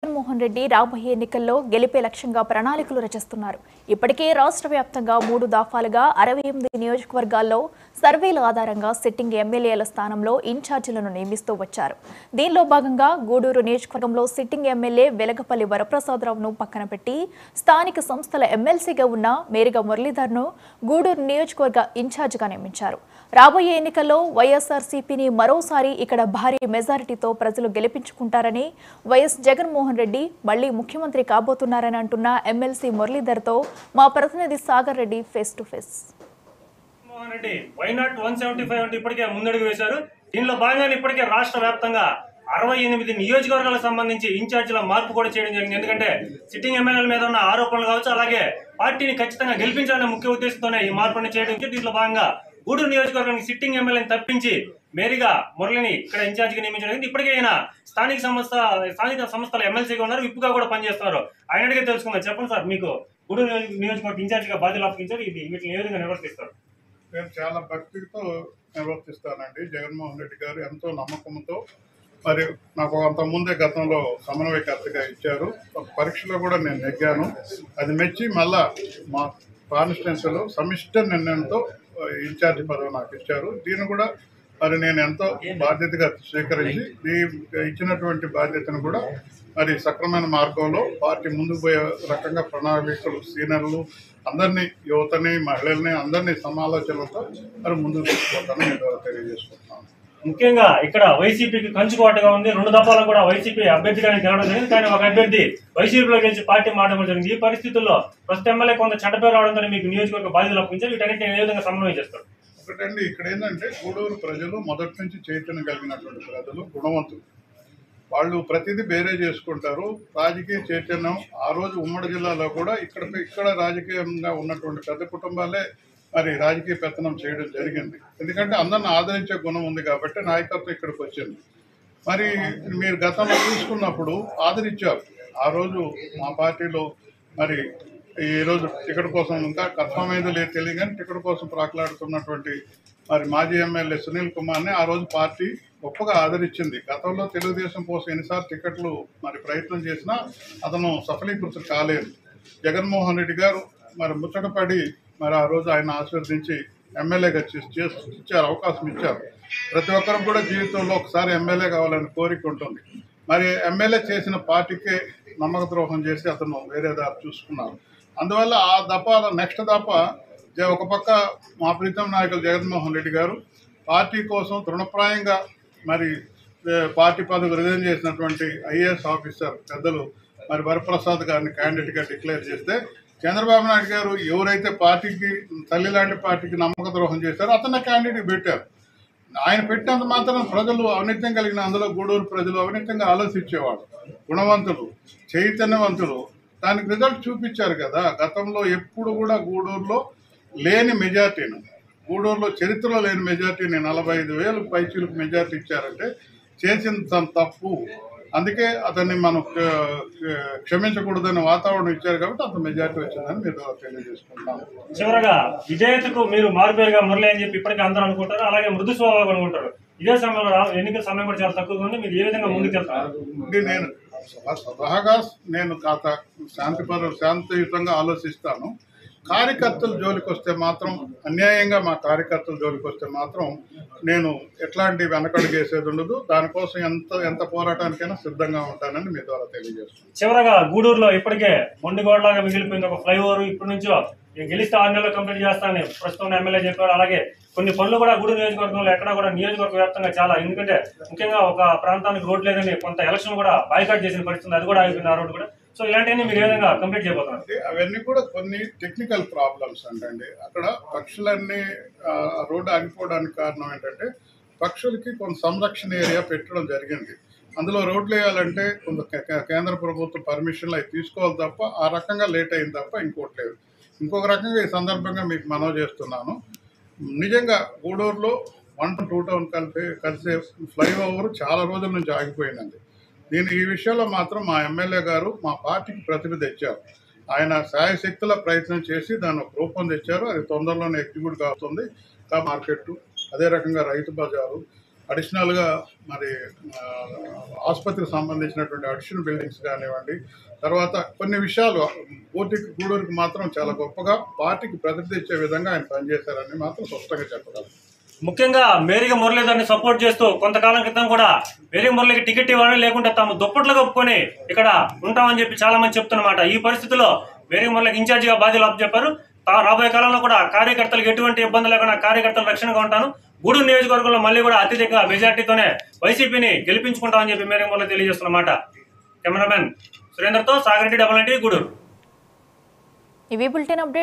జగన్మోహన్ రెడ్డి రాబోయే ఎన్నికల్లో గెలిపే లక్ష్యంగా ప్రణాళికలు రచిస్తున్నారు. ఇప్పటికే రాష్ట్ర వ్యాప్తంగా 3 దఫాలుగా 68 నియోజకవర్గాల్లో సర్వేల ఆధారంగా సిట్టింగ్ ఎమ్మెల్యేల స్థానంలో ఇన్ఛార్జీలను నియమిస్తూ వచ్చారు. దీనిలో భాగంగా గూడూరు నియోజకవర్గంలో సిట్టింగ్ ఎమ్మెల్యే వెలగపల్లి వరప్రసాదరావును పక్కన పెట్టి స్థానిక సంస్థల ఎమ్మెల్సీగా ఉన్న మేరిగా మురళీధర్ను గూడూరు నియోజకవర్గ ఇన్ఛార్జిగా నియమించారు. రాబోయే ఎన్నికల్లో వైఎస్ఆర్సీపీని మరోసారి ఇక్కడ భారీ మెజారిటీతో ప్రజలు గెలిపించుకుంటారని, వైఎస్ జగన్మోహన్ రెడ్డి మళ్లీ ముఖ్యమంత్రి కాబోతున్నారని అంటున్న ఎమ్మెల్సీ మురళీధర్తో మా ప్రతినిధి Sagar Reddy face to face. Jaganmohan Reddy why not 175 అంటే ఇప్పటికే ముందడుగు వేశారు. దీనిలో భాగంగా ఇప్పటికే రాష్ట్ర వ్యాప్తంగా 68 నియోజకవర్గాలకు సంబంధించి ఇన్ఛార్జీల మార్పు కూడా చేయడం జరిగింది. ఎందుకంటే సిట్టింగ్ ఎమ్మెల్యేల మీద ఉన్న ఆరోపణలు కావచ్చు, అలాగే పార్టీని ఖచ్చితంగా గెలిపించాలనే ముఖ్య ఉద్దేశంతోనే ఈ మార్పుని చేయడం. దీంట్లో భాగంగా గూడూరు నియోజకవర్గానికి సిట్టింగ్ ఎమ్మెల్యేని తప్పించి మేరీగా మురళిని ఇక్కడ ఇన్ఛార్జిగా నియమించడం. ఇప్పటికే ఆయన స్థానిక సంస్థల ఎమ్మెల్సీగా ఉన్నారు, విప్పుగా కూడా పనిచేస్తున్నారు. ఆయన అడిగే తెలుసుకుందాం. చెప్పండి సార్, మీకు గూడూరు నియోజకవర్గ ఇన్ఛార్జిగా బాధ్యతలు అప్పగించారు, వీటిని ఏ విధంగా నిర్వర్తిస్తారు? నేను చాలా భక్తితో నిర్వర్తిస్తానండి. జగన్మోహన్ రెడ్డి గారు ఎంతో నమ్మకంతో మరి నాకు అంతకుముందే గతంలో సమన్వయకర్తగా ఇచ్చారు. ఒక పరీక్షలో కూడా నేను నెగ్గాను. అది మెచ్చి మళ్ళా మా కాన్స్టిట్యున్సీలో సమిష్టి నిర్ణయంతో ఇన్ఛార్జి పదవి నాకు ఇచ్చారు. దీన్ని కూడా మరి నేను ఎంతో బాధ్యతగా స్వీకరించి ఇచ్చినటువంటి బాధ్యతను కూడా మరి సక్రమైన మార్గంలో పార్టీ ముందుకు పోయే రకంగా ప్రణాళికలు, సీనియర్లు అందరినీ, యువతని, మహిళల్ని అందరినీ సమాలోచనలతో మరి ముందుకు తీసుకుపోతానని తెలియజేసుకుంటున్నాను. ముఖ్యంగా ఇక్కడ వైసీపీకి కంచుకోటగా ఉంది. 2 దఫాలు కూడా వైసీపీ అభ్యర్థిగా గెలవడం జరిగింది. కానీ ఒక అభ్యర్థి వైసీపీలో గెలిచి పార్టీ మారడం జరిగింది. ఈ పరిస్థితుల్లో ప్రస్తుత ఎమ్మెల్యే కొంత చెడ్డపేరు రావడంతో మీకు నియోజకవర్గ బాధ్యతలు అప్పగించారు. వీటన్నిటిని ఏ విధంగా సమన్వయం చేస్తారు? ఒకటండి, ఇక్కడ ఏంటంటే గూడూరు ప్రజలు మొదటి నుంచి చైతన్యం కలిగినటువంటి ప్రజలు, గుణవంతులు. వాళ్ళు ప్రతిదీ వేరే చేసుకుంటారు. రాజకీయ చైతన్యం ఆ రోజు ఉమ్మడి జిల్లాలో కూడా ఇక్కడ రాజకీయంగా ఉన్నటువంటి పెద్ద కుటుంబాలే మరి రాజకీయ పెత్తనం చేయడం జరిగింది. ఎందుకంటే అందరిని ఆదరించే గుణం ఉంది కాబట్టి నాయకత్వం ఇక్కడికి వచ్చింది. మరి మీరు గతంలో చూసుకున్నప్పుడు ఆదరించారు. ఆ రోజు మా పార్టీలో మరి ఈరోజు టికెట్ కోసం ఇంకా కన్ఫర్మ్ అయిందో లేదు తెలియదు, కానీ టికెట్ కోసం ప్రాకులాడుతున్నటువంటి మరి మాజీ ఎమ్మెల్యే సునీల్ కుమార్ని ఆ రోజు పార్టీ గొప్పగా ఆదరించింది. గతంలో తెలుగుదేశం కోసం ఎన్నిసార్లు టికెట్లు మరి ప్రయత్నం చేసినా అతను సఫలీకృతం కాలేదు. జగన్మోహన్ రెడ్డి గారు మరి ముచ్చటపడి మరి ఆ రోజు ఆయన ఆశీర్వదించి ఎమ్మెల్యేగా ఇచ్చారు, అవకాశం ఇచ్చారు. ప్రతి ఒక్కరికి కూడా జీవితంలో ఒకసారి ఎమ్మెల్యే కావాలని కోరిక ఉంటుంది. మరి ఎమ్మెల్యే చేసిన పార్టీకే నమ్మక ద్రోహం చేసి అతను వేరే దారి చూసుకున్నారు. అందువల్ల ఆ దఫా నెక్స్ట్ దఫా ఒక పక్క మా ప్రీతం నాయకులు జగన్మోహన్ రెడ్డి గారు పార్టీ కోసం తృణప్రాయంగా మరి పార్టీ పదవి రిజైన్ చేసినటువంటి ఐఏఎస్ ఆఫీసర్ పెద్దలు మరి వరప్రసాద్ గారిని క్యాండిడేట్గా డిక్లేర్ చేస్తే, చంద్రబాబు నాయుడు గారు ఎవరైతే పార్టీకి తల్లి లాంటి పార్టీకి నమ్మక ద్రోహం చేశారో అతన్ని క్యాండిడేట్ పెట్టారు. ఆయన పెట్టినంత మాత్రం ప్రజలు ఔన్నత్యం కలిగిన, అందులో గూడూరు ప్రజలు ఔన్నత్యంగా ఆలోచించేవాడు, గుణవంతులు, చైతన్యవంతులు. దానికి రిజల్ట్ చూపించారు కదా. గతంలో ఎప్పుడు కూడా గూడూరులో లేని మెజార్టీని, గూడూరులో చరిత్రలో లేని మెజార్టీని 45,000 పైచీలకు మెజార్టీ ఇచ్చారంటే చేసిన తప్పు. అందుకే అతన్ని మనం క్షమించకూడదని వాతావరణం ఇచ్చారు కాబట్టి అంత మెజార్టీ వచ్చిందని మీరు తెలియజేసుకుంటున్నాను. చివరగా విజేతకు మీరు మారుపేరుగా మురళి అని చెప్పి ఇప్పటికీ అందరూ అనుకుంటారు, అలాగే మృదు స్వభావం అనుకుంటారు. ఇదే సమయంలో ఎన్నికల సమయం కూడా చాలా తక్కువగా ఉంది. మీరు ఏ విధంగా ముందుకు వెళ్తారు? నేను స్వతహాగా నేను శాంతియుతంగా ఆలోచిస్తాను. కార్యకర్తల జోలికి వస్తే మాత్రం, అన్యాయంగా మా కార్యకర్తల జోలికి వస్తే మాత్రం నేను ఎట్లాంటి వెనకడుగేసేది ఉండదు. దానికోసం ఎంత పోరాటానికైనా సిద్ధంగా ఉంటానని మీ ద్వారా తెలియజేస్తున్నాను. చివరగా గూడూరులో ఇప్పటికే మొండిగోడలాగా మిగిలిపోయింది ఒక ఫ్లైఓవర్. ఇప్పటి నుంచో గెలిస్తే 6 నెలలు కంప్లీట్ చేస్తానని ప్రస్తుతం ఎమ్మెల్యే చెప్పారు. అలాగే కొన్ని పనులు కూడా గూడూరు నియోజకవర్గంలో ఎక్కడ కూడా నియోజకవర్గ వ్యాప్తంగా చాలా, ఎందుకంటే ముఖ్యంగా ఒక ప్రాంతానికి రోడ్ లేదని కొంత ఎలక్షన్ కూడా బాయ్కాట్ చేసిన పరిస్థితి, అది కూడా అయిపోయింది ఆ రోడ్డు కూడా. సో ఇలాంటివన్నీ మీరు ఏ విధంగా కంప్లీట్ చేయబోతున్నారు? అవన్నీ కూడా కొన్ని టెక్నికల్ ప్రాబ్లమ్స్ అంటండి. అక్కడ పక్షులన్నీ రోడ్డు ఆగిపోవడానికి కారణం ఏంటంటే పక్షులకి కొంత సంరక్షణ ఏరియా పెట్టడం జరిగింది. అందులో రోడ్లు వేయాలంటే కొంత కేంద్ర ప్రభుత్వం పర్మిషన్లు అవి తీసుకోవాలి తప్ప, ఆ రకంగా లేట్ అయింది తప్ప ఇంకోటి లేదు. ఇంకొక రకంగా ఈ సందర్భంగా మీకు మనవి చేస్తున్నాను, నిజంగా గూడూరులో 1 to 2 టౌన్ కలిసే ఫ్లైఓవర్ చాలా రోజుల నుంచి ఆగిపోయిందండి. ఈ విషయంలో మాత్రం మా ఎమ్మెల్యే గారు మా పార్టీకి ప్రతిభ తెచ్చారు. ఆయన శాయశక్తుల ప్రయత్నం చేసి దాన్ని ఒక రూపం తెచ్చారు. అది తొందరలోనే ఎగ్జిక్యూట్ అవుతుంది. మార్కెట్, అదే రకంగా రైతు బజారు, అడిషనల్గా మరి ఆసుపత్రికి సంబంధించినటువంటి అడిషనల్ బిల్డింగ్స్ కానివ్వండి, తర్వాత కొన్ని విషయాలు గూడూరుకి మాత్రం చాలా గొప్పగా పార్టీకి ప్రతిష్ఠ ఇచ్చే విధంగా ఆయన పనిచేశారని మాత్రం స్పష్టంగా చెప్పగలరు. ముఖ్యంగా మేరీగా మురళీధర్ని సపోర్ట్ చేస్తూ కొంతకాలం క్రితం కూడా మేరీ మురళికి టికెట్ ఇవ్వాలని, లేకుంటే తాము దుప్పట్లు కప్పుకొని ఇక్కడ ఉంటామని చెప్పి చాలా మంది చెప్తున్నమాట. ఈ పరిస్థితిలో మేరీ మురళికి ఇన్ఛార్జిగా బాధ్యతలు అప్పచెప్పారు. రాబోయే కాలంలో కూడా కార్యకర్తలకు ఎటువంటి ఇబ్బంది లేకుండా కార్యకర్తలు రక్షణగా ఉంటాను, గూడూరు నియోజకవర్గంలో మళ్ళీ కూడా అత్యధిక మెజార్టీతోనే వైసీపీని గెలిపించుకుంటామని చెప్పి మేరీ మురళి తెలియజేస్తున్నమాట. కెమెరామెన్ సురేందర్తో సాగరెడ్డి, 99 గూడూరు. ఇవి బులెటిన్ అప్డేట్.